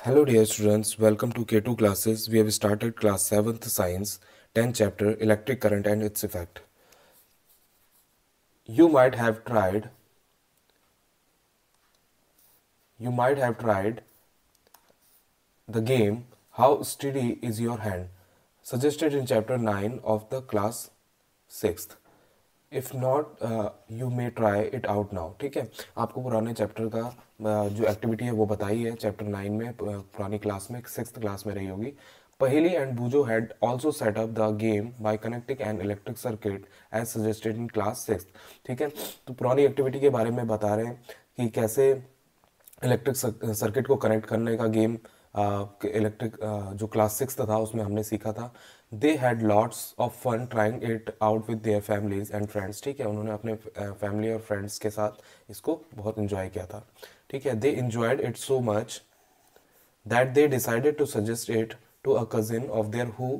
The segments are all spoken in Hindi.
Hello dear students, welcome to K2 classes. We have started class 7th science, 10th chapter electric current and its effect. You might have tried the game How Steady is Your Hand, suggested in chapter 9 of the class 6th. If not you may try it out now. ठीक है, आपको पुराने चैप्टर का जो एक्टिविटी है वो बताई है चैप्टर 9 में, पुरानी क्लास में, 6th क्लास में रही होगी. Paheli and Boojho had also set up the game by connecting an electric circuit as suggested in class 6. ठीक है, तो पुरानी एक्टिविटी के बारे में बता रहे हैं कि कैसे इलेक्ट्रिक सर्किट को कनेक्ट करने का गेम इलेक्ट्रिक जो क्लास 6 था उसमें हमने सीखा था. They had lots of fun trying it out with their families and friends. ठीक है, उन्होंने अपने फैमिली और फ्रेंड्स के साथ इसको बहुत इंजॉय किया था. ठीक है, they enjoyed it so much that they decided to suggest it to a cousin of their who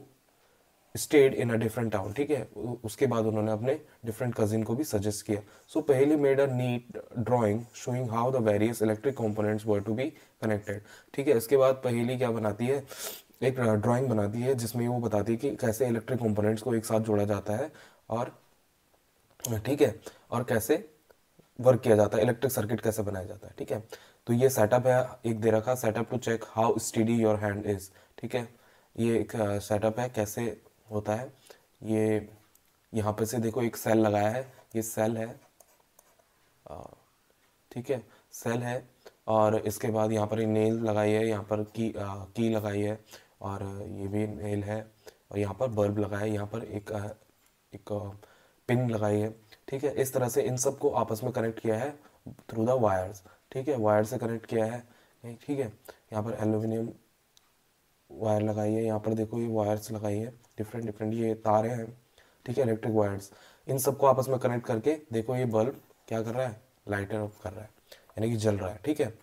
stayed in a different town. ठीक है, उसके बाद उन्होंने अपने डिफरेंट कजिन को भी सजेस्ट किया. So Paheli made a neat drawing showing how the various electric components were to be connected. ठीक है, इसके बाद पहली क्या बनाती है, एक ड्राइंग बनाती है जिसमें वो बताती है कि कैसे इलेक्ट्रिक कंपोनेंट्स को एक साथ जोड़ा जाता है और ठीक है, और कैसे वर्क किया जाता है, इलेक्ट्रिक सर्किट कैसे बनाया जाता है. ठीक है, तो ये सेटअप है, एक दे रखा setup to check how steady your hand is. ठीक है, ये एक सेटअप है कैसे होता है ये. यहाँ पे से देखो एक सेल लगाया है, ये सेल है. ठीक है, सेल है, और इसके बाद यहाँ पर नेल लगाई है, यहाँ पर की लगाई है, और ये भी नेल है, और यहाँ पर बल्ब लगाया है, यहाँ पर एक पिन लगाई है. ठीक है, इस तरह से इन सबको आपस में कनेक्ट किया है थ्रू द वायर्स. ठीक है, वायर से कनेक्ट किया है. ठीक है, यहाँ पर एल्यूमिनियम वायर लगाई है, यहाँ पर देखो ये वायर्स लगाई है, डिफरेंट डिफरेंट ये तारे हैं. ठीक है, इलेक्ट्रिक वायर्स, इन सबको आपस में कनेक्ट करके देखो ये बल्ब क्या कर रहा है, लाइटर अप कर रहा है, यानी कि जल रहा है. ठीक है,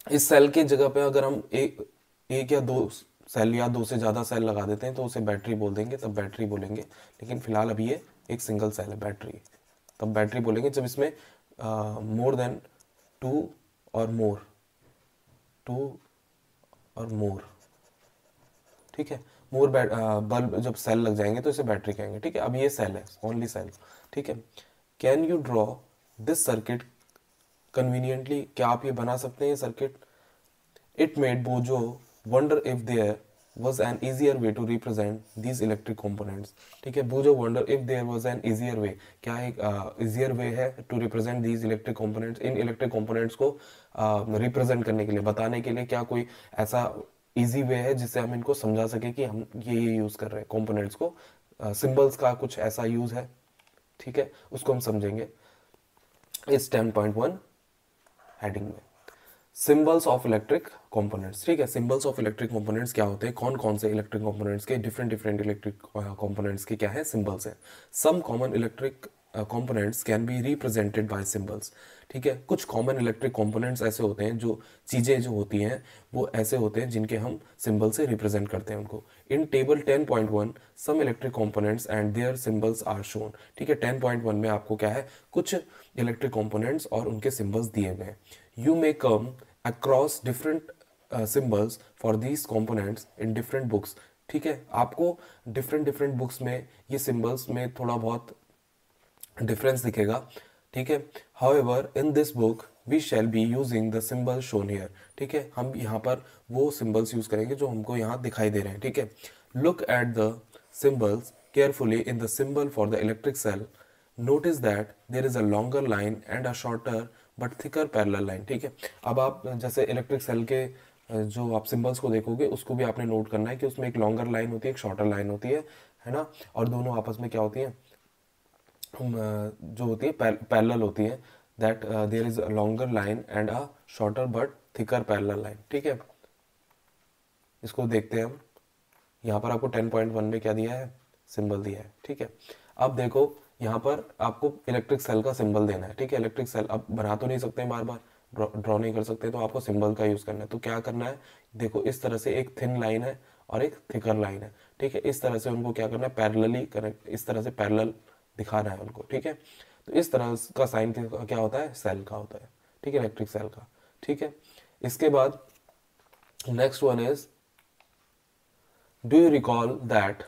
इस सेल की जगह पे अगर हम एक या दो सेल या दो से ज़्यादा सेल लगा देते हैं तो उसे बैटरी बोल देंगे, तब बैटरी बोलेंगे. लेकिन फिलहाल अभी ये एक सिंगल सेल है बैटरी, तब बैटरी बोलेंगे जब इसमें मोर देन टू और मोर टू और मोर. ठीक है, मोर बल्ब जब सेल लग जाएंगे तो इसे बैटरी कहेंगे. ठीक है, अब ये सेल है, ओनली सेल. ठीक है, can you draw this circuit conveniently, क्या आप ये बना सकते हैं ये circuit. It made Boojho wonder if there was an easier way to represent these electric components. ठीक है, बोजो wonder if there was an easier way, क्या एक easier way है to represent these electric components, in electric components को represent करने के लिए, बताने के लिए क्या कोई ऐसा easy way है जिससे हम इनको समझा सके कि हम ये यूज़ कर रहे हैं components को. symbols का कुछ ऐसा यूज़ है. ठीक है, उसको हम समझेंगे इस 10.1 हेडिंग में. Symbols of electric components. ठीक है, सिंबल्स ऑफ इलेक्ट्रिक कंपोनेंट्स क्या होते हैं, कौन कौन से इलेक्ट्रिक कंपोनेंट्स के डिफरेंट डिफरेंट इलेक्ट्रिक कंपोनेंट्स के क्या है सिंबल्स हैं. Some common electric components can be represented by symbols. ठीक है, कुछ कॉमन इलेक्ट्रिक कंपोनेंट्स ऐसे होते हैं, जो चीज़ें जो होती हैं वो ऐसे होते हैं जिनके हम सिंबल से रिप्रेजेंट करते हैं उनको. In table 10.1 some electric components and their symbols are shown. ठीक है, 10.1 में आपको क्या है, कुछ इलेक्ट्रिक कंपोनेंट्स और उनके सिंबल्स दिए गए हैं. You may come across different symbols for these components in different books. ठीक है, आपको डिफरेंट डिफरेंट बुक्स में ये सिंबल्स में थोड़ा बहुत डिफरेंस दिखेगा. ठीक है, however in this book we shall be using the symbol shown here. ठीक है, हम यहाँ पर वो सिंबल्स यूज करेंगे जो हमको यहाँ दिखाई दे रहे हैं. ठीक है, look at the symbols carefully. In the symbol for the electric cell notice that there is a longer line and a shorter but thicker parallel line. ठीक है, अब आप जैसे इलेक्ट्रिक सेल के जो आप सिंबल्स को देखोगे उसको भी आपने नोट करना है कि उसमें एक लॉन्गर लाइन होती है, एक शॉर्टर लाइन होती है ना, और दोनों आपस में क्या होती है, जो होती है पैरेलल होती है. That there is a longer line and a shorter but thicker parallel line. ठीक है, इसको देखते हैं हम. यहाँ पर आपको 10.1 में क्या दिया है, सिंबल दिया है. ठीक है, अब देखो यहाँ पर आपको इलेक्ट्रिक सेल का सिंबल देना है. ठीक है, इलेक्ट्रिक सेल अब बना तो नहीं सकते बार बार, ड्रॉ नहीं कर सकते, तो आपको सिंबल का यूज़ करना है. तो क्या करना है, देखो इस तरह से एक थिन लाइन है और एक थिकर लाइन है. ठीक है, इस तरह से उनको क्या करना है, पैरेलली कनेक्ट, इस तरह से पैरेलल दिखाना है उनको. ठीक है, तो इस तरह का साइन क्या होता है, सेल का होता है. ठीक है, इलेक्ट्रिक सेल का. ठीक है, इसके बाद next one is, do you recall that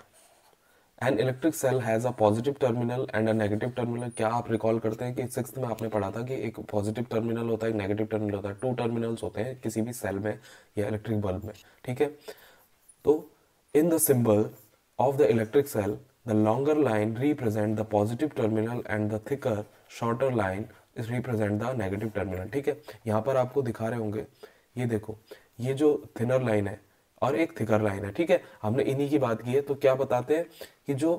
an electric cell has a positive terminal and a negative terminal? क्या आप रिकॉल करते हैं कि सिक्स्थ में आपने पढ़ा था कि एक पॉजिटिव टर्मिनल होता है, एक नेगेटिव टर्मिनल होता है, टू टर्मिनल्स होते हैं किसी भी सेल में या इलेक्ट्रिक बल्ब में, ठीक है। तो in the symbol of the electric cell the longer line represent the positive terminal and the thicker shorter line is represent the negative terminal, ठीक है। यहाँ पर आपको दिखा रहे होंगे, ये देखो, ये जो थिनर लाइन है और एक थिकर लाइन है, ठीक है। हमने इन्हीं की बात की है। तो क्या बताते हैं कि जो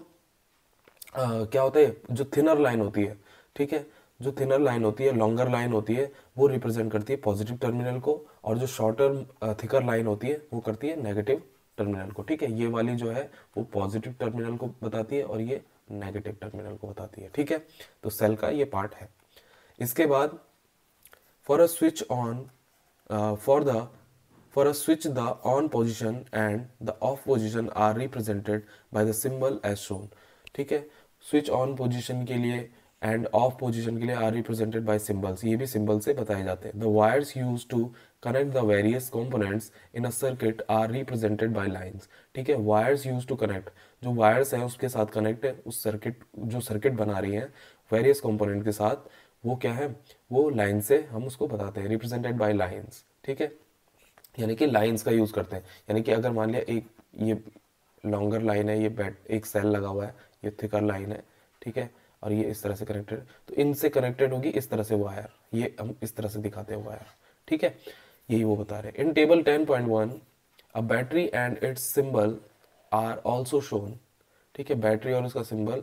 क्या होता है, जो थिनर लाइन होती है, ठीक है, जो थिनर लाइन होती है, लॉन्गर लाइन होती है, वो रिप्रेजेंट करती है पॉजिटिव टर्मिनल को, और जो शॉर्टर थिकर लाइन होती है वो करती है नेगेटिव टर्मिनल को, ठीक है। ये वाली जो है वो पॉजिटिव टर्मिनल को बताती है और ये नेगेटिव टर्मिनल को बताती है, ठीक है। तो सेल का ये पार्ट है। इसके बाद for a switch on for the For a switch, the on position and the off position are represented by the symbol as shown. ठीक है, स्विच ऑन पोजीशन के लिए एंड ऑफ पोजीशन के लिए आर रिप्रेजेंटेड बाय सिंबल्स, ये भी सिंबल से बताए जाते हैं। The wires used to connect the various components in a circuit are represented by lines, ठीक है। वायर्स यूज्ड टू कनेक्ट, जो वायर्स है उसके साथ कनेक्ट है, उस सर्किट, जो सर्किट बना रही है वेरियस कंपोनेंट के साथ, वो क्या है, वो लाइन से हम उसको बताते हैं, रिप्रेजेंटेड बाय लाइंस, ठीक है। यानी कि लाइंस का यूज़ करते हैं। यानी कि अगर मान लिया एक ये लॉन्गर लाइन है, ये बैट एक सेल लगा हुआ है, ये थिकर लाइन है, ठीक है, और ये इस तरह से कनेक्टेड, तो इनसे कनेक्टेड होगी इस तरह से वायर, ये हम इस तरह से दिखाते हैं वायर, ठीक है। यही वो बता रहे हैं। In table 10.1 a battery and its symbol are also shown, ठीक है, बैटरी और उसका सिंबल,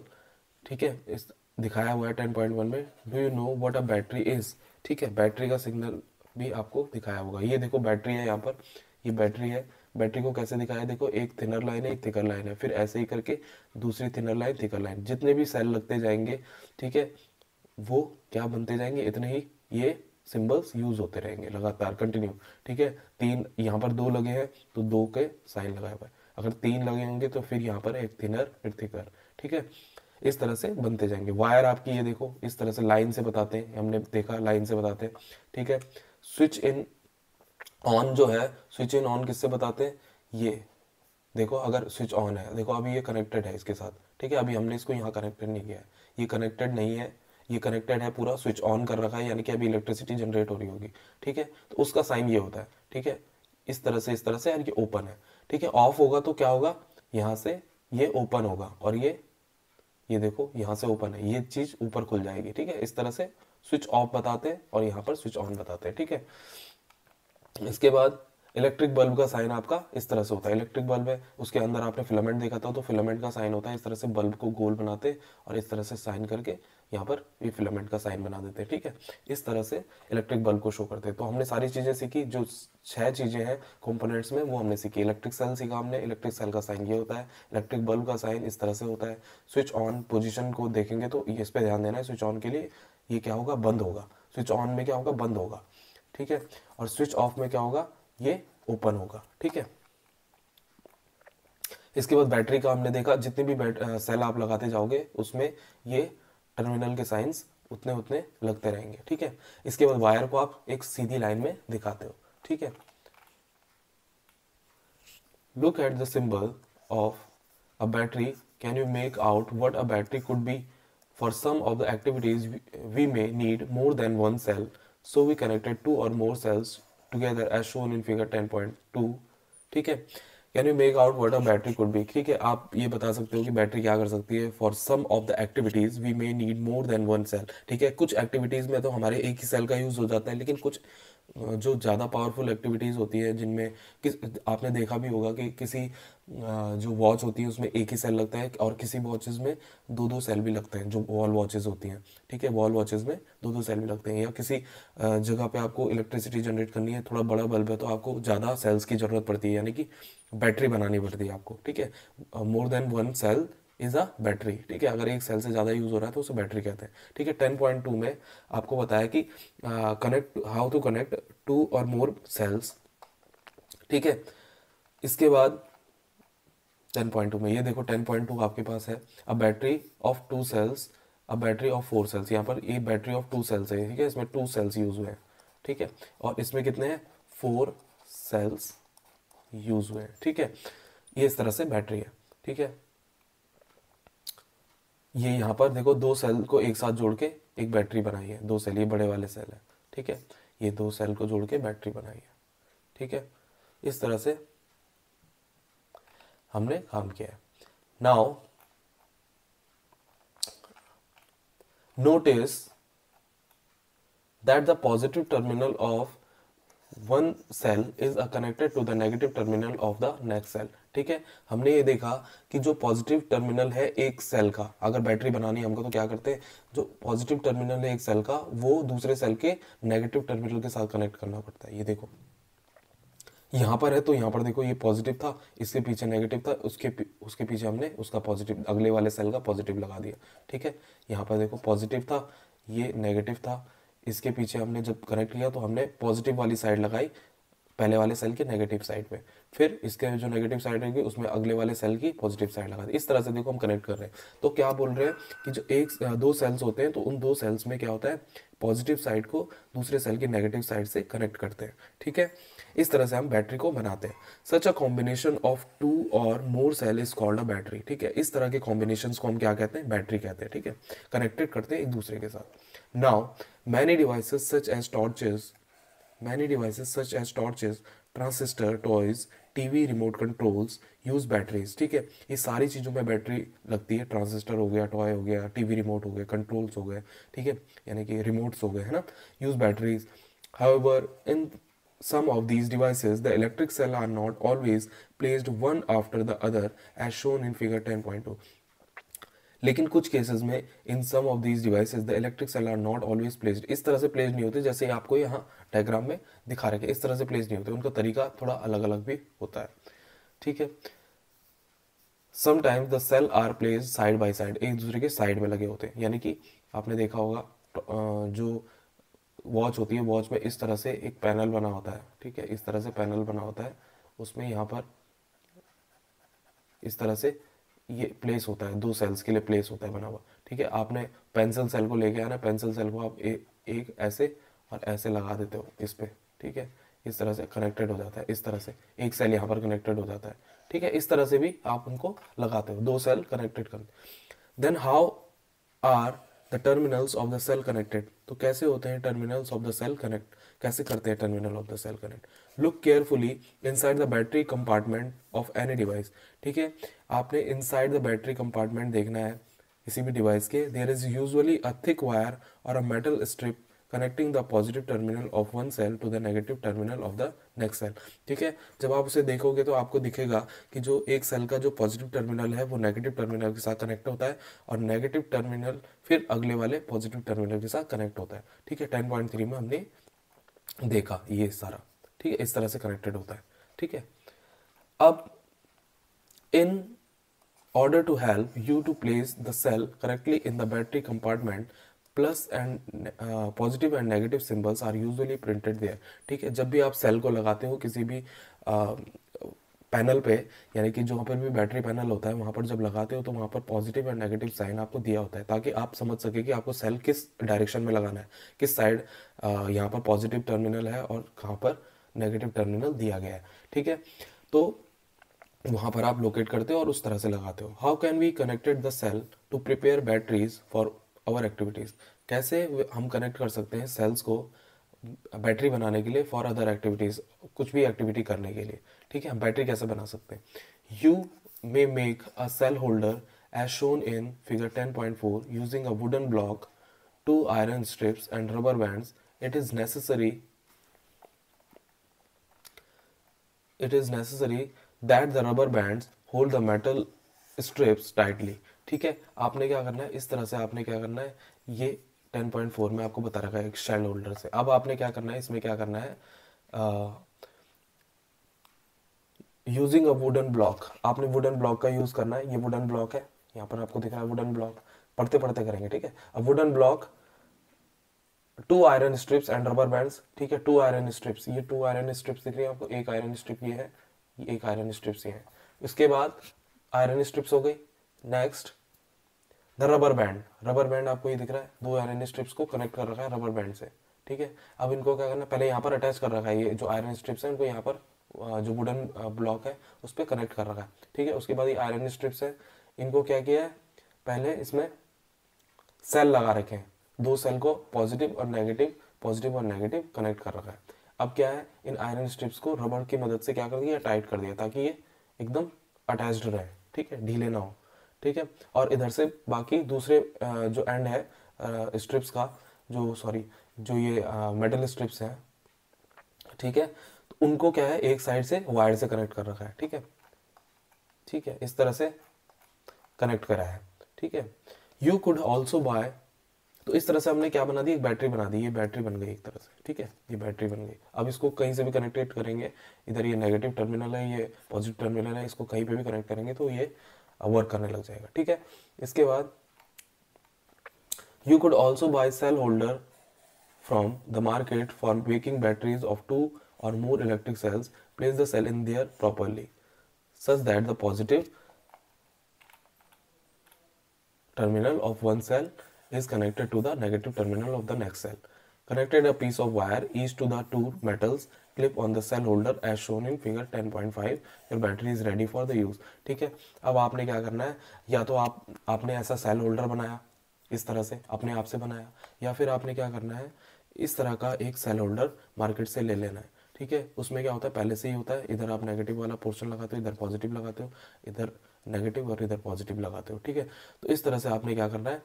ठीक है, इस दिखाया हुआ है 10.1 में। Do you know what a battery is, ठीक है, बैटरी का सिग्नल भी आपको दिखाया होगा। ये देखो बैटरी है, यहाँ पर ये बैटरी है। बैटरी को कैसे दिखाया, देखो एक थिनर लाइन है, एक थिकर लाइन है, फिर ऐसे ही करके दूसरी थिनर लाइन, थिकर लाइन, जितने भी सेल लगते जाएंगे, ठीक है, वो क्या बनते जाएंगे, इतने ही ये सिंबल्स यूज होते रहेंगे लगातार, कंटिन्यू, ठीक है। तीन यहाँ पर दो लगे हैं तो दो के साइन लगाए हुए हैं, अगर तीन लगे होंगे तो फिर यहाँ पर एक थिनर एक थिकर, ठीक है। इस तरह से बनते जाएंगे। वायर आपकी ये देखो इस तरह से लाइन से बताते हैं, हमने देखा लाइन से बताते हैं, ठीक है। स्विच इन ऑन जो है, स्विच इन ऑन किससे बताते हैं, ये देखो, अगर स्विच ऑन है, देखो अभी ये कनेक्टेड है इसके साथ, ठीक है, अभी हमने इसको यहाँ कनेक्टेड नहीं किया है, ये कनेक्टेड नहीं है, ये कनेक्टेड है पूरा, स्विच ऑन कर रखा है, यानी कि अभी इलेक्ट्रिसिटी जनरेट हो रही होगी, ठीक है। तो उसका साइन ये होता है, ठीक है, इस तरह से, इस तरह से, यानी कि ओपन है, ठीक है। ऑफ होगा तो क्या होगा, यहाँ से ये ओपन होगा, और ये देखो यहाँ से ओपन है, ये चीज ऊपर खुल जाएगी, ठीक है। इस तरह से स्विच ऑफ बताते हैं और यहाँ पर स्विच ऑन बताते हैं, ठीक है। इसके बाद इलेक्ट्रिक बल्ब का साइन आपका इस तरह से होता है। इलेक्ट्रिक बल्ब है, उसके अंदर आपने फिलामेंट देखा था, तो फिलामेंट का साइन होता है इस तरह से, बल्ब को गोल बनाते और इस तरह से साइन करके यहाँ पर ये फिलामेंट का साइन बना देते हैं, ठीक है। इस तरह से इलेक्ट्रिक बल्ब को शो करते हैं। तो हमने सारी चीजें सीखी, जो 6 चीजें हैं कंपोनेंट्स में, वो हमने सीखी। इलेक्ट्रिक सेल सीखा हमने, इलेक्ट्रिक सेल का साइन ये होता है, इलेक्ट्रिक बल्ब का साइन इस तरह से होता है। स्विच ऑन पोजिशन को देखेंगे तो इस पर ध्यान देना है, स्विच ऑन के लिए ये क्या होगा, बंद होगा। स्विच ऑन में क्या होगा, बंद होगा, ठीक है। और स्विच ऑफ में क्या होगा, ये ओपन होगा, ठीक है। इसके बाद बैटरी का हमने देखा, जितने भी सेल आप लगाते जाओगे उसमें ये टर्मिनल के साइंस उतने उतने लगते रहेंगे, ठीक है। इसके बाद वायर को आप एक सीधी लाइन में दिखाते हो, ठीक है। Look at the symbol of a battery, can you make out what a battery could be? For some of the activities, we may need more than one cell, so we connected two or more cells together as shown in figure 10.2, ठीक है। Can you make out what a battery could be, ठीक है, आप ये बता सकते हो कि बैटरी क्या कर सकती है। For some of the activities we may need more than one cell, ठीक है। कुछ एक्टिविटीज में तो हमारे एक ही सेल का यूज हो जाता है, लेकिन कुछ जो ज़्यादा पावरफुल एक्टिविटीज़ होती है, जिनमें किस आपने देखा भी होगा कि किसी जो वॉच होती है उसमें एक ही सेल लगता है, और किसी वॉचेस में दो दो सेल भी लगते हैं, जो वॉल वॉचेस होती हैं, ठीक है। वॉल वॉचेस में दो दो सेल भी लगते हैं, या किसी जगह पे आपको इलेक्ट्रिसिटी जनरेट करनी है, थोड़ा बड़ा बल्ब है तो आपको ज़्यादा सेल्स की ज़रूरत पड़ती है, यानी कि बैटरी बनानी पड़ती है आपको, ठीक है। More than one cell is a battery, ठीक है। अगर एक सेल से ज़्यादा यूज़ हो रहा है तो उसे बैटरी कहते हैं, ठीक है। 10.2 में आपको बताया कि connect, how to connect two और मोर सेल्स, ठीक है। इसके बाद 10.2 में ये देखो, 10.2 आपके पास है, a battery of two cells, a battery of 4 cells. यहाँ पर ये बैटरी ऑफ 2 सेल्स है, ठीक है, इसमें 2 सेल्स यूज हुए हैं, ठीक है। और इसमें कितने हैं, 4 सेल्स यूज हुए हैं, ठीक है। ये इस तरह से बैटरी है, ठीक है। ये यहाँ पर देखो दो सेल को एक साथ जोड़ के एक बैटरी बनाई है, दो सेल, ये बड़े वाले सेल है, ठीक है। ये दो सेल को जोड़ के बैटरी बनाई है, ठीक है। इस तरह से हमने काम किया है। Now notice that the positive terminal of one cell is connected to the negative terminal of the next cell, ठीक है। हमने ये देखा कि जो पॉजिटिव टर्मिनल है एक सेल का, अगर बैटरी बनानी है हमको तो क्या करते हैं, जो पॉजिटिव टर्मिनल है एक सेल का वो दूसरे सेल के नेगेटिव टर्मिनल के साथ कनेक्ट करना पड़ता है। ये देखो यहाँ पर है तो यहाँ पर देखो ये पॉजिटिव था, इसके पीछे नेगेटिव था, उसके पीछे हमने उसका पॉजिटिव अगले वाले सेल का पॉजिटिव लगा दिया, ठीक है। यहाँ पर देखो पॉजिटिव था, ये नेगेटिव था, इसके पीछे हमने जब कनेक्ट किया तो हमने पॉजिटिव वाली साइड लगाई पहले वाले सेल के नेगेटिव साइड पे, फिर इसके जो नेगेटिव साइड रहेगी उसमें अगले वाले सेल की पॉजिटिव साइड लगा दी। इस तरह से देखो हम कनेक्ट कर रहे हैं। तो क्या बोल रहे हैं कि जो दो सेल्स होते हैं तो उन दो सेल्स में क्या होता है, पॉजिटिव साइड को दूसरे सेल की नेगेटिव साइड से कनेक्ट करते हैं, ठीक है। इस तरह से हम बैटरी को बनाते हैं। Such a combination of two और more cell is called a battery, ठीक है। इस तरह के कॉम्बिनेशन को हम क्या कहते हैं, बैटरी कहते हैं, ठीक है। कनेक्टेड करते हैं एक दूसरे के साथ। Now many devices such as torches Many devices such as torches, transistor, toys, TV, remote controls use batteries, ठीक है। ये सारी चीज़ों में बैटरी लगती है। ट्रांजिस्टर हो गया, टॉय हो गया, टीवी रिमोट हो गया, कंट्रोल्स हो गए, ठीक है, यानी कि रिमोट्स हो गए, है ना, use batteries. However, in some of these devices, the electric cell are not always placed one after the other as shown in figure 10.2. लेकिन कुछ केसेस में in some of these devices the electric cell are not always placed, इस तरह से प्लेस नहीं होते जैसे आपको यहाँ डायग्राम में दिखा रखे, इस तरह से प्लेस नहीं होते, उनका तरीका थोड़ा अलग अलग भी होता है, ठीक है। Sometimes the cell are placed side by side, एक दूसरे के साइड में लगे होते हैं, यानी कि आपने देखा होगा जो वॉच होती है, वॉच में इस तरह से एक पैनल बना होता है, ठीक है, इस तरह से पैनल बना होता है, उसमें यहाँ पर इस तरह से ये प्लेस होता है, दो सेल्स के लिए प्लेस होता है बना हुआ, ठीक है। आपने पेंसिल सेल को लेके आना, पेंसिल सेल को आप एक ऐसे और ऐसे लगा देते हो इस पे, ठीक है, इस तरह से कनेक्टेड हो जाता है, इस तरह से एक सेल यहाँ पर कनेक्टेड हो जाता है, ठीक है। इस तरह से भी आप उनको लगाते हो, दो सेल कनेक्टेड कर। Then how are the terminals of the cell connected, तो कैसे होते हैं terminals of the cell connect, कैसे करते हैं terminal of the cell connect. Look carefully inside the battery compartment of any device, ठीक है। आपने इनसाइड द बैटरी कंपार्टमेंट देखना है किसी भी डिवाइस के। There is usually a thick wire और a metal strip connecting the positive terminal of one cell to the negative terminal of the next cell, ठीक है। जब आप उसे देखोगे तो आपको दिखेगा कि जो एक सेल का जो पॉजिटिव टर्मिनल है वो नेगेटिव टर्मिनल के साथ कनेक्ट होता है और नेगेटिव टर्मिनल फिर अगले वाले पॉजिटिव टर्मिनल के साथ कनेक्ट होता है, ठीक है। 10.3 में हमने देखा ये सारा, ठीक है, इस तरह से कनेक्टेड होता है, ठीक है। अब in order to help you to place the cell correctly in the battery compartment, plus and positive and negative symbols are usually printed there, ठीक है। जब भी आप सेल को लगाते हो किसी भी पैनल पे, यानी कि जहाँ पर भी बैटरी पैनल होता है वहाँ पर जब लगाते हो तो वहाँ पर पॉजिटिव एंड नेगेटिव साइन आपको दिया होता है ताकि आप समझ सके कि आपको सेल किस डायरेक्शन में लगाना है, किस साइड यहाँ पर पॉजिटिव टर्मिनल है और कहाँ पर नेगेटिव टर्मिनल दिया गया है, ठीक है। तो वहाँ पर आप लोकेट करते हो और उस तरह से लगाते हो। How can we connected the cell to prepare batteries for our activities, कैसे हम कनेक्ट कर सकते हैं सेल्स को बैटरी बनाने के लिए फॉर अदर एक्टिविटीज़, कुछ भी एक्टिविटी करने के लिए, ठीक है। हम बैटरी कैसे बना सकते हैं। You may make a cell holder as shown in figure 10.4 using a wooden block, two iron strips and rubber bands. It is necessary that the rubber bands hold the metal strips tightly, ठीक है। आपने क्या करना है, इस तरह से आपने क्या करना है, ये 10.4 में आपको बता रखा है एक शेल होल्डर से। अब आपने क्या करना है, इसमें क्या करना है, यूजिंग अ वुडन ब्लॉक, आपने वुडन ब्लॉक का यूज करना है। ये वुडन ब्लॉक है, यहाँ पर आपको दिख रहा है वुडन ब्लॉक, पढ़ते पढ़ते करेंगे, ठीक है। अब wooden block, two iron strips and rubber bands, ठीक है, टू आयरन स्ट्रिप्स, ये टू आयरन स्ट्रिप्स दिख रही है आपको, एक आयरन स्ट्रिप ये है, ये एक आयरन स्ट्रिप्स ये है। इसके बाद आयरन स्ट्रिप्स हो गई। Next the rubber band, rubber band आपको ये दिख रहा है, दो आयरन स्ट्रिप्स को कनेक्ट कर रखा है रबर बैंड से, ठीक है। अब इनको क्या करना है, पहले यहाँ पर अटैच कर रखा है, ये जो आयरन स्ट्रिप्स है इनको यहाँ पर जो वुडन ब्लॉक है उस पर कनेक्ट कर रखा है, ठीक है। उसके बाद ये आयरन स्ट्रिप्स है, इनको क्या किया है, पहले इसमें सेल लगा रखे हैं, 2 सेल को पॉजिटिव और नेगेटिव कनेक्ट कर रखा है। अब क्या है, इन आयरन स्ट्रिप्स को रबड़ की मदद से क्या कर दिया, टाइट कर दिया, ताकि ये एकदम अटैच्ड रहे, ठीक है, ढीले ना हो, ठीक है। और इधर से बाकी दूसरे जो एंड है स्ट्रिप्स का, जो ये मेटल स्ट्रिप्स हैं, ठीक है, तो उनको क्या है, एक साइड से वायर से कनेक्ट कर रखा है, ठीक है, ठीक है, इस तरह से कनेक्ट करा है, ठीक है। यू कुड ऑल्सो बाय, तो इस तरह से हमने क्या बना दी, एक बैटरी बना दी, ये बैटरी बन गई एक तरह से, ठीक है, ये बैटरी बन गई। अब इसको कहीं से भी कनेक्टेड करेंगे, इधर ये नेगेटिव टर्मिनल है, ये पॉजिटिव टर्मिनल है, इसको कहीं पे भी कनेक्ट करेंगे तो ये वर्क करने लग जाएगा, ठीक है। इसके बाद you could also buy cell holder from the market for making batteries of 2 or more electric cells. Place the cell in there properly such that the positive terminal of one cell is connected to the negative terminal of the next cell. Connected a piece of wire each to the two metals, clip on the cell holder as shown in figure 10.5. Your battery is ready for the use. ठीक है, अब आपने क्या करना है, या तो आपने ऐसा सेल होल्डर बनाया, इस तरह से अपने आप से बनाया, या फिर आपने क्या करना है, इस तरह का एक सेल होल्डर मार्केट से ले लेना है, ठीक है। उसमें क्या होता है, पहले से ही होता है, इधर आप नेगेटिव वाला पोर्शन लगाते हो, इधर पॉजिटिव लगाते हो, इधर नेगेटिव और इधर पॉजिटिव लगाते हो, ठीक है। तो इस तरह से आपने क्या करना है,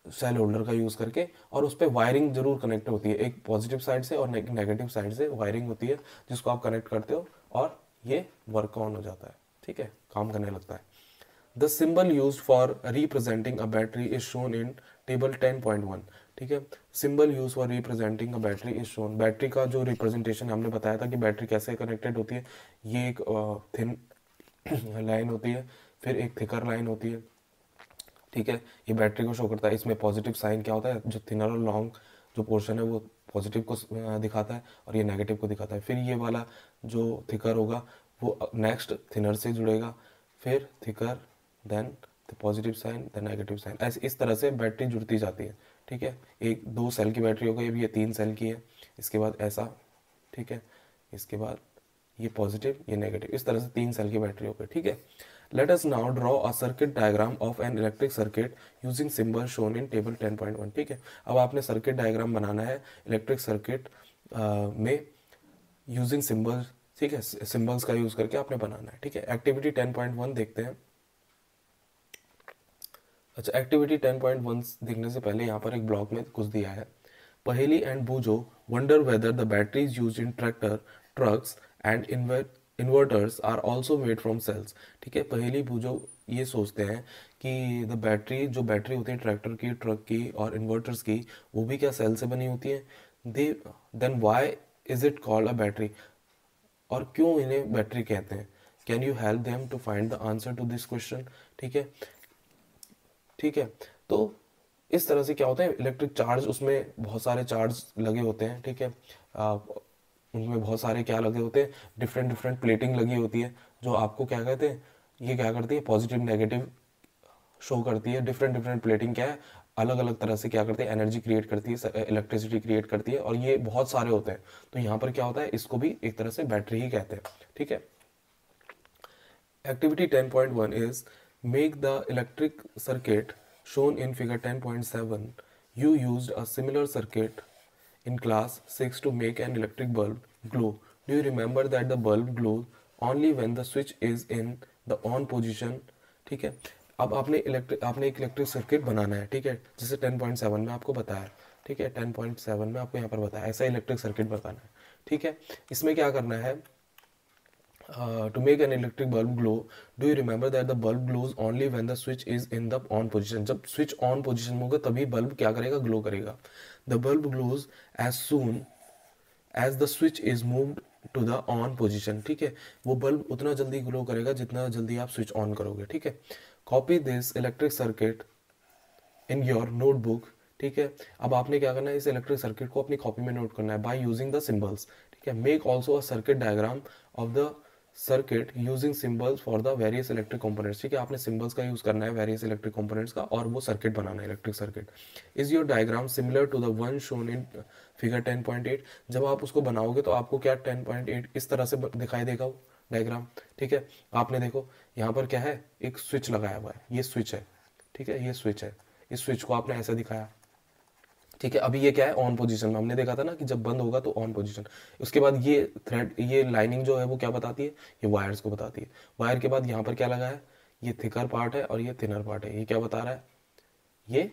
सेल होल्डर का यूज़ करके, और उस पर वायरिंग जरूर कनेक्ट होती है, एक पॉजिटिव साइड से और नेगेटिव साइड से वायरिंग होती है, जिसको आप कनेक्ट करते हो और ये वर्क ऑन हो जाता है, ठीक है, काम करने लगता है। The symbol use for representing a battery is shown in table 10.1, ठीक है। Symbol use for representing a battery is shown, battery का जो रिप्रेजेंटेशन हमने बताया था कि बैटरी कैसे कनेक्टेड होती है, ये एक थिन लाइन होती है, फिर एक थिकर लाइन होती है, ठीक है, ये बैटरी को शो करता है। इसमें पॉजिटिव साइन क्या होता है, जो थिनर और लॉन्ग जो पोर्शन है वो पॉजिटिव को दिखाता है और ये नेगेटिव को दिखाता है। फिर ये वाला जो थिकर होगा वो नेक्स्ट थिनर से जुड़ेगा, फिर thicker, then positive sign, then negative sign, ऐसे इस तरह से बैटरी जुड़ती जाती है, ठीक है। एक 2 सेल की बैटरी हो गई, अभी ये 3 सेल की है, इसके बाद ऐसा, ठीक है, इसके बाद ये पॉजिटिव, ये नेगेटिव, इस तरह से 3 सेल की बैटरी हो गई, ठीक है। Let us now draw a circuit diagram of an electric circuit using symbol shown in table 10.1, ठीक है। अब आपने सर्किट डायग्राम बनाना है इलेक्ट्रिक सर्किट में यूजिंग सिंबल्स, ठीक है, सिंबल्स का यूज करके आपने बनाना है, ठीक है। एक्टिविटी 10.1 देखते हैं। अच्छा, एक्टिविटी 10.1 देखने से पहले यहाँ पर एक ब्लॉक में कुछ दिया है। Paheli and Boojho wonder whether the batteries use in tractor, trucks and inverters are also made from cells, ठीक है। पहेली बूजो ये सोचते हैं कि द बैटरी, जो बैटरी होती है ट्रैक्टर की, ट्रक की और इन्वर्टर्स की, वो भी क्या सेल से बनी होती है। Then why is it called a battery, और क्यों इन्हें बैटरी कहते हैं। Can you help them to find the answer to this question, ठीक है, ठीक है। तो इस तरह से क्या होता है, इलेक्ट्रिक चार्ज, उसमें बहुत सारे चार्ज लगे होते हैं, ठीक है, उनमें बहुत सारे क्या लगे होते हैं, डिफरेंट प्लेटिंग लगी होती है, जो आपको क्या कहते हैं, ये क्या करती है, पॉजिटिव नेगेटिव शो करती है। डिफरेंट प्लेटिंग क्या है, अलग अलग तरह से क्या करती है, एनर्जी क्रिएट करती है, इलेक्ट्रिसिटी क्रिएट करती है, और ये बहुत सारे होते हैं। तो यहाँ पर क्या होता है, इसको भी एक तरह से बैटरी ही कहते हैं, ठीक है। Activity 10.1 is make the electric circuit shown in figure 10.7. You used a similar circuit in class 6 to make an electric bulb glow. Do you remember that the bulb glows only when the switch is in the on position, ठीक है। अब आपने एक इलेक्ट्रिक सर्किट बनाना है, ठीक है, जैसे 10.7 में आपको बताया, ठीक है, 10.7 में आपको यहाँ पर बताया, ऐसा इलेक्ट्रिक सर्किट बताना है, ठीक है। इसमें क्या करना है, to make an electric bulb glow, do you remember that the bulb glows only when the switch is in the on position, जब switch on position में होगा तभी बल्ब क्या करेगा, ग्लो करेगा। The bulb glows as soon as the switch is moved to the on position, ठीक है, वो बल्ब उतना जल्दी ग्लो करेगा जितना जल्दी आप स्विच ऑन करोगे, ठीक है। Copy this electric circuit in your notebook, ठीक है। अब आपने क्या करना है, इस इलेक्ट्रिक सर्किट को अपनी कॉपी में नोट करना है बाय यूजिंग द सिंबल्स, ठीक है। Make also a circuit diagram of the circuit using symbols for the various electric components, ठीक है, आपने सिंबल्स का यूज करना है वेरियस इलेक्ट्रिक कंपोनेंट्स का, और वो सर्किट बनाना है, electric circuit. Is your diagram similar to the one shown in figure 10.8 जब आप उसको बनाओगे तो आपको क्या 10.8 इस तरह से दिखाई देगा वो डायग्राम। ठीक है, आपने देखो यहाँ पर क्या है, एक स्विच लगाया हुआ है, ये स्विच है। ठीक है, ये स्विच है, इस स्विच को आपने ऐसे दिखाया। ठीक है, अभी ये क्या है, ऑन पोजीशन में। हमने देखा था ना कि जब बंद होगा तो ऑन पोजीशन। उसके बाद ये थ्रेड, ये लाइनिंग जो है वो क्या बताती है, ये वायर्स को बताती है। वायर के बाद यहाँ पर क्या लगा है, ये थिकर पार्ट है और ये थिनर पार्ट है। ये क्या बता रहा है, ये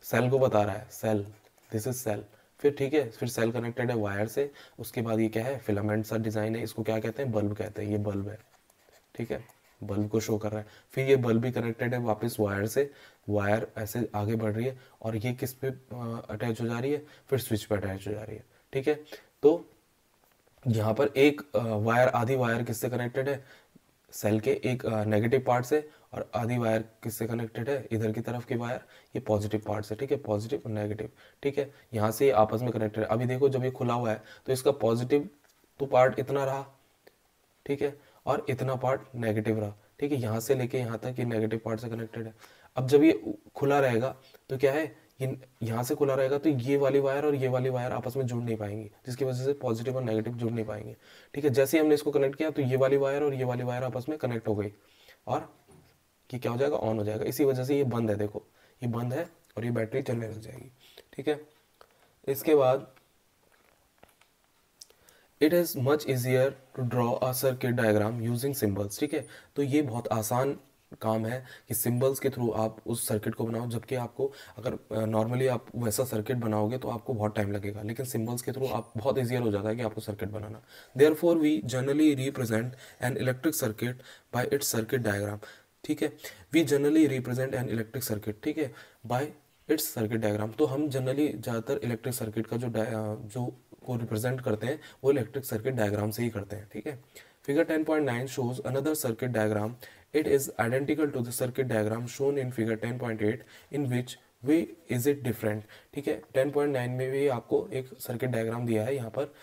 सेल को बता रहा है, सेल, दिस इज सेल। फिर ठीक है, फिर सेल कनेक्टेड है वायर से। उसके बाद ये क्या है, फिलामेंट सा डिजाइन है, इसको क्या कहते हैं, बल्ब कहते हैं। ये बल्ब है, ठीक है, बल्ब को शो कर रहा है। फिर ये बल्ब भी कनेक्टेड है वापस वायर से, वायर ऐसे आगे बढ़ रही है और ये किस पे अटैच हो जा रही है, फिर स्विच पे अटैच हो जा रही है। ठीक है, तो यहाँ पर एक वायर, आधी वायर किससे कनेक्टेड है, सेल के एक नेगेटिव पार्ट से, और आधी वायर किससे कनेक्टेड है, इधर की तरफ की वायर, ये पॉजिटिव पार्ट से। ठीक है, पॉजिटिव और नेगेटिव। ठीक है, यहाँ से ये आपस में कनेक्टेड है। अभी देखो जब ये खुला हुआ है तो इसका पॉजिटिव तो पार्ट इतना रहा, ठीक है, और इतना पार्ट नेगेटिव रहा। ठीक है, यहाँ से लेके यहाँ तक ये नेगेटिव पार्ट से कनेक्टेड है। अब जब ये खुला रहेगा तो क्या है, ये यहाँ से खुला रहेगा तो ये वाली वायर और ये वाली वायर आपस में जुड़ नहीं पाएंगी, जिसकी वजह से पॉजिटिव और नेगेटिव जुड़ नहीं पाएंगे। ठीक है, जैसे ही हमने इसको कनेक्ट किया तो ये वाली वायर और ये वाली वायर आपस में कनेक्ट हो गई और कि क्या हो जाएगा, ऑन हो जाएगा। इसी वजह से ये बंद है, देखो ये बंद है और ये बैटरी चलने लग जाएगी। ठीक है, इसके बाद it is much easier to draw a circuit diagram using symbols. ठीक है, तो ये बहुत आसान काम है कि सिंबल्स के थ्रू आप उस सर्किट को बनाओ। जबकि आपको अगर नॉर्मली आप वैसा सर्किट बनाओगे तो आपको बहुत टाइम लगेगा, लेकिन सिंबल्स के थ्रू आप बहुत ईजियर हो जाता है कि आपको सर्किट बनाना। Therefore we generally represent an electric circuit by its circuit diagram. ठीक है, we generally represent an electric circuit, ठीक है, बाय इट्स सर्किट डायग्राम। तो हम जनरली ज़्यादातर इलेक्ट्रिक सर्किट का जो को रिप्रेजेंट करते हैं वो इलेक्ट्रिक सर्किट डायग्राम से ही करते हैं। ठीक है, figure 10.9 shows another circuit diagram. It is identical to the circuit diagram shown in figure 10.8. In which way is it different? ठीक है, 10.9 में भी आपको एक सर्किट डायग्राम दिया है यहाँ पर।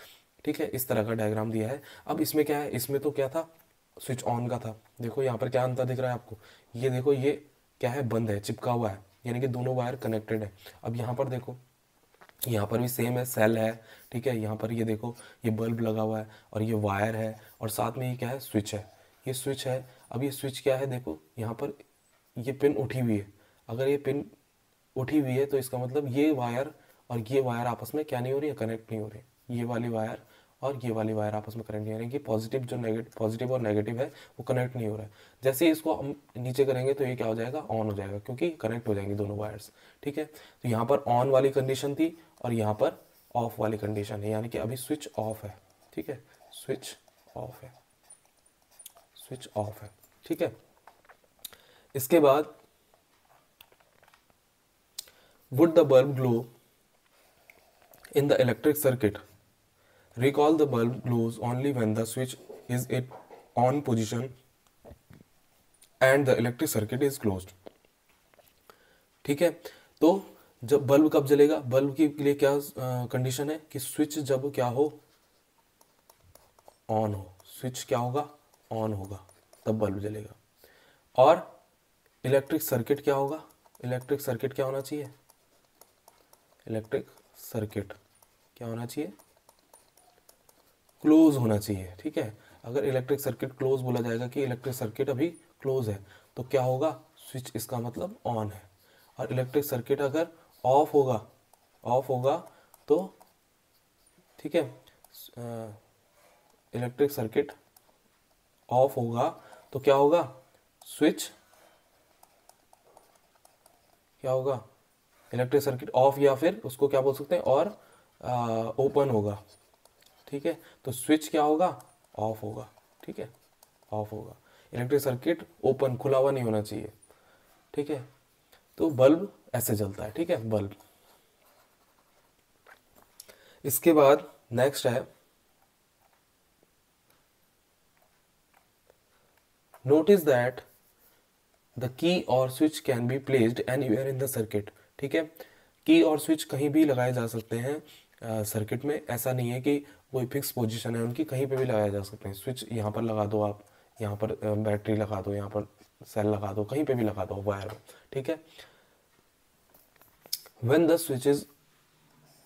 ठीक है, इस तरह का डायग्राम दिया है। अब इसमें क्या है, इसमें तो क्या था, स्विच ऑन का था। देखो यहाँ पर क्या अंतर दिख रहा है आपको, ये देखो ये क्या है, बंद है, चिपका हुआ है, यानी कि दोनों वायर कनेक्टेड है। अब यहाँ पर देखो, यहाँ पर भी सेम है, सेल है। ठीक है, यहाँ पर ये देखो ये बल्ब लगा हुआ है और ये वायर है और साथ में ये क्या है, स्विच है, ये स्विच है। अब ये स्विच क्या है, देखो यहाँ पर ये पिन उठी हुई है। अगर ये पिन उठी हुई है तो इसका मतलब ये वायर और ये वायर आपस में क्या नहीं हो रही है, कनेक्ट नहीं हो रही। ये वाली वायर और ये वाली वायर आपस में कनेक्ट नहीं हो रही, कि पॉजिटिव जो नेगेटिव, पॉजिटिव और नेगेटिव है वो कनेक्ट नहीं हो रहा है। जैसे ही इसको हम नीचे करेंगे तो ये क्या हो जाएगा, ऑन हो जाएगा, क्योंकि कनेक्ट हो जाएंगी दोनों वायर्स। ठीक है, तो यहाँ पर ऑन वाली कंडीशन थी और यहाँ पर ऑफ वाली कंडीशन है, यानी कि अभी स्विच ऑफ है। ठीक है, स्विच ऑफ है, स्विच ऑफ है। ठीक है, इसके बाद would the bulb glow in the electric circuit? Recall the bulb glows only when the switch is in on position and the electric circuit is closed. ठीक है, तो जब बल्ब कब जलेगा, बल्ब के लिए क्या कंडीशन है कि स्विच जब क्या हो, ऑन हो। स्विच क्या होगा, ऑन होगा, तब बल्ब जलेगा। और इलेक्ट्रिक सर्किट क्या होगा, इलेक्ट्रिक सर्किट क्या होना चाहिए, इलेक्ट्रिक सर्किट क्या होना चाहिए, क्लोज होना चाहिए। ठीक है, अगर इलेक्ट्रिक सर्किट क्लोज बोला जाएगा कि इलेक्ट्रिक सर्किट अभी क्लोज है तो क्या होगा, स्विच इसका मतलब ऑन है। और इलेक्ट्रिक सर्किट अगर ऑफ होगा, ऑफ होगा तो ठीक है, इलेक्ट्रिक सर्किट ऑफ होगा तो क्या होगा, स्विच क्या होगा, इलेक्ट्रिक सर्किट ऑफ, या फिर उसको क्या बोल सकते हैं, और ओपन होगा। ठीक है, तो स्विच क्या होगा, ऑफ होगा। ठीक है, ऑफ होगा, इलेक्ट्रिक सर्किट ओपन, खुला हुआ नहीं होना चाहिए। ठीक है, तो बल्ब ऐसे जलता है। ठीक है, बल्ब। इसके बाद नेक्स्ट है, नोटिस दैट द की और switch can be placed anywhere in the circuit. ठीक है, की और स्विच कहीं भी लगाए जा सकते हैं सर्किट में। ऐसा नहीं है कि कोई फिक्स पोजीशन है उनकी, कहीं पे भी लगाए जा सकते हैं। स्विच यहाँ पर लगा दो आप, यहाँ पर बैटरी लगा दो, यहाँ पर सेल लगा दो, कहीं पे भी लगा दो वायर। ठीक है, when the switch is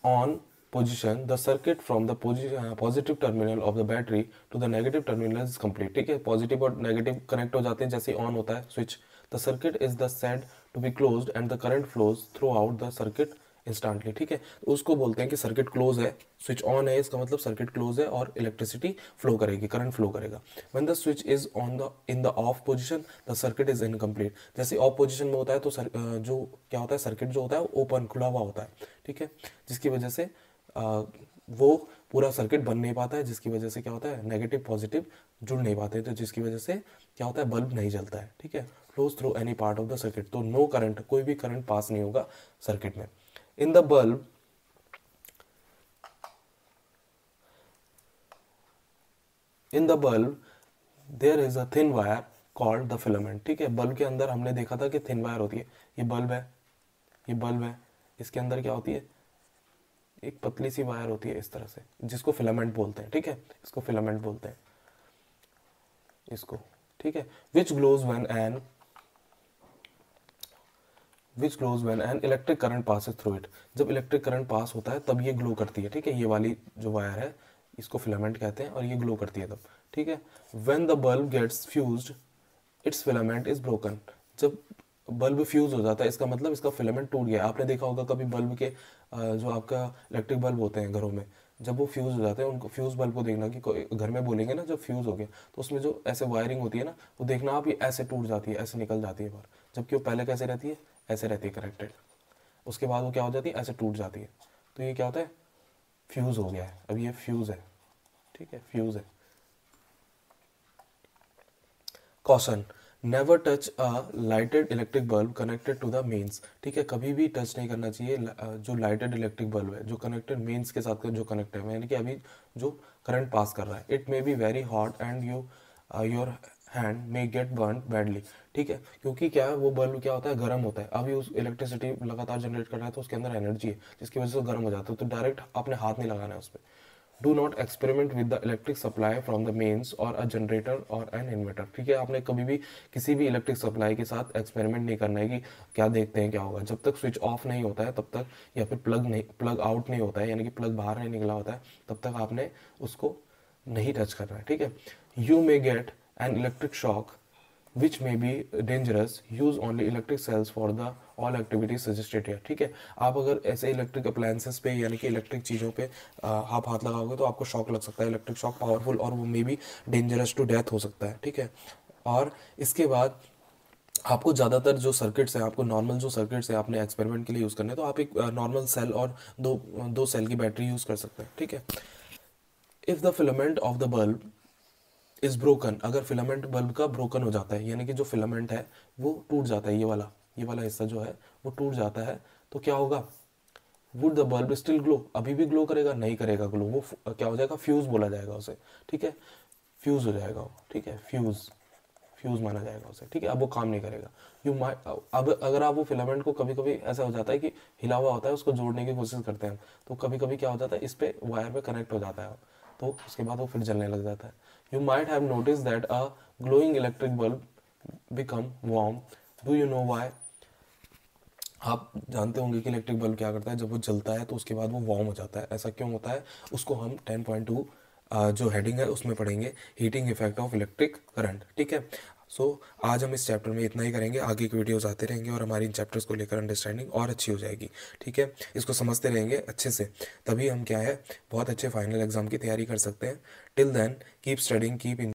on position the circuit from the positive terminal of the battery to the negative terminal is complete. ठीक है, पॉजिटिव और नेगेटिव कनेक्ट हो जाते हैं जैसे ऑन होता है switch. The circuit is the said to be closed and the current flows throughout the circuit instantly. ठीक है, तो उसको बोलते हैं कि सर्किट क्लोज है, स्विच ऑन है, इसका मतलब सर्किट क्लोज है और इलेक्ट्रिसिटी फ्लो करेगी, करंट फ्लो करेगा. When the switch is on the in the off position the circuit is incomplete. जैसे ऑफ पोजीशन में होता है तो जो क्या होता है, सर्किट जो होता है वो ओपन खुला हुआ होता है. ठीक है, जिसकी वजह से वो पूरा सर्किट बन नहीं पाता है, जिसकी वजह से क्या होता है, नेगेटिव पॉजिटिव जुड़ नहीं पाते, तो जिसकी वजह से क्या होता है, बल्ब नहीं जलता है. ठीक है, flows through any part of the circuit, तो नो करंट, कोई भी करंट पास नहीं होगा सर्किट में. In the bulb there is a thin wire called the filament. ठीक है, बल्ब के अंदर हमने देखा था कि थिन वायर होती है. ये बल्ब है, ये बल्ब है, इसके अंदर क्या होती है, एक पतली सी वायर होती है इस तरह से, जिसको फिलामेंट बोलते हैं. ठीक है, इसको फिलामेंट बोलते हैं इसको. ठीक है, which glows when an electric current passes through it. जब इलेक्ट्रिक करंट पास होता है तब ये ग्लो करती है. ठीक है, ये वाली जो वायर है इसको फिलामेंट कहते हैं और ये ग्लो करती है तब. ठीक है, when the bulb gets fused its filament is broken. जब बल्ब फ्यूज हो जाता है इसका मतलब इसका फिलामेंट टूट गया. आपने देखा होगा कभी बल्ब के जो आपका इलेक्ट्रिक बल्ब होते हैं घरों में, जब वो फ्यूज हो जाते हैं, उनको फ्यूज बल्ब को देखना कि घर में बोलेंगे ना जब फ्यूज हो गया, तो उसमें जो ऐसे वायरिंग होती है ना, वो देखना आप, ये ऐसे टूट जाती है, ऐसे निकल जाती है बाहर, जबकि वो पहले कैसे रहती है, ऐसे रहती है कनेक्टेड. उसके बाद वो क्या हो जाती है, ऐसे टूट जाती है. तो ये क्या होता है, फ्यूज हो गया है, अब ये फ्यूज है. ठीक है, फ्यूज है. Caution, never touch a lighted electric bulb connected to the mains. ठीक है, कभी भी टच नहीं करना चाहिए जो लाइटेड इलेक्ट्रिक बल्ब है जो कनेक्टेड मेंस के साथ जो कनेक्ट है, यानी कि अभी जो करंट पास कर रहा है. It may be very hot and your hand may gate burn badly. ठीक है, क्योंकि क्या है, वो बल्ब क्या होता है, गर्म होता है. अभी उस इलेक्ट्रिसिटी लगातार जनरेट कर रहा है तो उसके अंदर एनर्जी है जिसकी वजह से गर्म हो जाता है, तो डायरेक्ट आपने हाथ नहीं लगाना है उस पर. Do not experiment with the electric supply from the mains or a generator or an inverter. ठीक है, आपने कभी भी किसी भी इलेक्ट्रिक सप्लाई के साथ एक्सपेरिमेंट नहीं करना है कि क्या देखते हैं क्या होगा. जब तक स्विच ऑफ नहीं होता है तब तक, या फिर प्लग आउट नहीं होता है, यानी कि प्लग बाहर नहीं निकला होता है, तब तक आपने उसको नहीं टच करना है. ठीक है, you may get an electric shock which may be dangerous. Use only electric cells for the all activities suggested here. ठीक है, आप अगर ऐसे इलेक्ट्रिक अप्लायंसेस पे यानी कि इलेक्ट्रिक चीज़ों पे आप हाथ लगाओगे तो आपको शॉक लग सकता है. इलेक्ट्रिक शॉक पावरफुल और वो may be dangerous to death हो सकता है. ठीक है, और इसके बाद आपको ज़्यादातर जो सर्किट्स हैं, आपको नॉर्मल जो सर्किट्स हैं आपने एक्सपेरिमेंट के लिए यूज़ करने हैं, तो आप एक नॉर्मल सेल और दो सेल की बैटरी यूज़ कर सकते हैं. ठीक है, if the filament of the bulb is broken. अगर फिलामेंट बल्ब का ब्रोकन हो जाता है, यानी कि जो फिलामेंट है वो टूट जाता है, ये वाला हिस्सा जो है वो टूट जाता है, तो क्या होगा, would the bulb still glow. अभी भी ग्लो करेगा, नहीं करेगा ग्लो, वो क्या हो जाएगा, फ्यूज बोला जाएगा उसे. ठीक है, फ्यूज हो जाएगा वो. ठीक है, फ्यूज माना जाएगा उसे. ठीक है, अब वो काम नहीं करेगा. यू माइट, अब अगर आप वो फिलामेंट को, कभी कभी ऐसा हो जाता है कि हिला हुआ होता है, उसको जोड़ने की कोशिश करते हैं, तो कभी कभी क्या हो जाता है, इस पे वायर पे कनेक्ट हो जाता है, तो उसके बाद वो फिर जलने लग जाता है. You might have noticed that a glowing electric bulb become warm. Do you know why? आप जानते होंगे कि इलेक्ट्रिक बल्ब क्या करता है, जब वो जलता है तो उसके बाद वो वार्म हो जाता है. ऐसा क्यों होता है, उसको हम 10.2 जो हेडिंग है उसमें पढ़ेंगे, heating effect of electric current. ठीक है, सो आज हम इस चैप्टर में इतना ही करेंगे. आगे की वीडियोस आते रहेंगे और हमारी इन चैप्टर्स को लेकर अंडरस्टैंडिंग और अच्छी हो जाएगी. ठीक है, इसको समझते रहेंगे अच्छे से, तभी हम क्या है, बहुत अच्छे फाइनल एग्जाम की तैयारी कर सकते हैं. Till then keep studying, keep